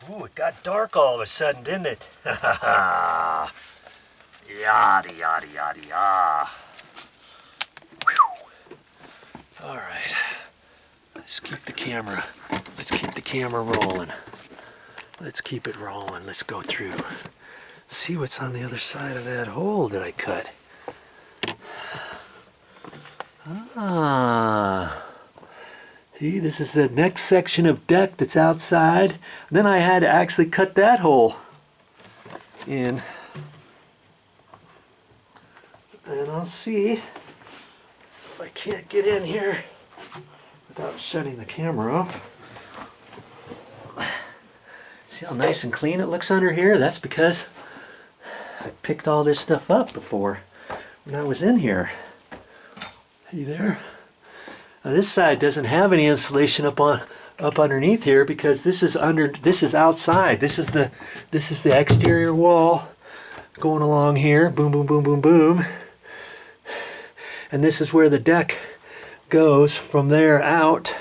Ooh, it got dark all of a sudden, didn't it? Yada, yada, yada, yada. All right, let's keep the camera rolling. Let's keep it rolling. Let's go through. See what's on the other side of that hole that I cut. Ah. See, this is the next section of deck that's outside. And then I had to actually cut that hole in. And I'll see if I can't get in here without shutting the camera off. See how nice and clean it looks under here? That's because I picked all this stuff up before when I was in here. See there? Now this side doesn't have any insulation up underneath here because this is outside. This is the exterior wall going along here. Boom, boom, boom, boom, boom. And this is where the deck goes from there out.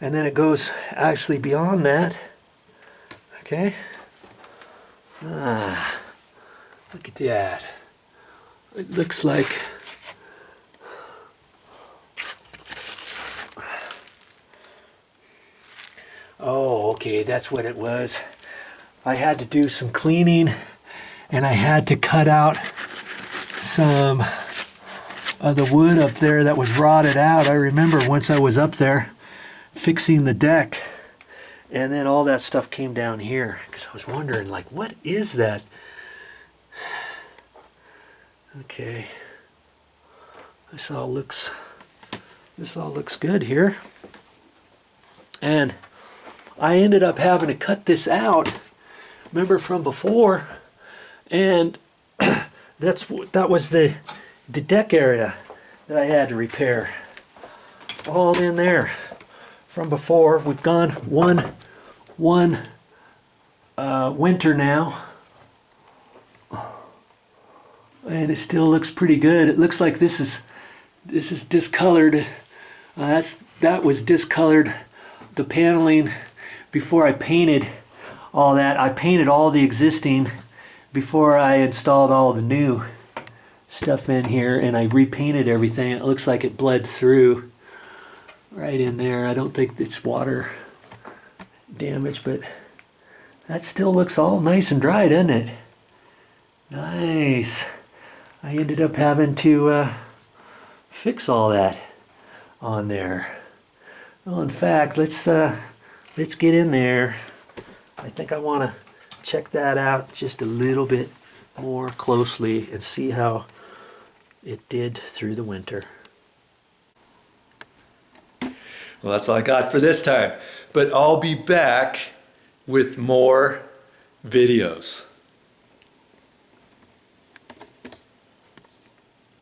And then it goes actually beyond that. Okay. Look at that. It looks like oh, okay, that's what it was. I had to do some cleaning and I had to cut out some of the wood up there that was rotted out. I remember once I was up there fixing the deck and then all that stuff came down here because I was wondering, like, what is that? Okay, this all looks good here. And I ended up having to cut this out, remember, from before, and that was the deck area that I had to repair. All in there from before. We've gone one winter now, and it still looks pretty good. It looks like this is discolored. That was discolored. The paneling before I painted all that. I painted all the existing before I installed all the new stuff in here, and I repainted everything. It looks like it bled through right in there. I don't think it's water damage, but that still looks all nice and dry, doesn't it? Nice. I ended up having to fix all that on there. Well, in fact, let's get in there. I think I want to check that out just a little bit more closely and see how it did through the winter. Well, that's all I got for this time, but I'll be back with more videos.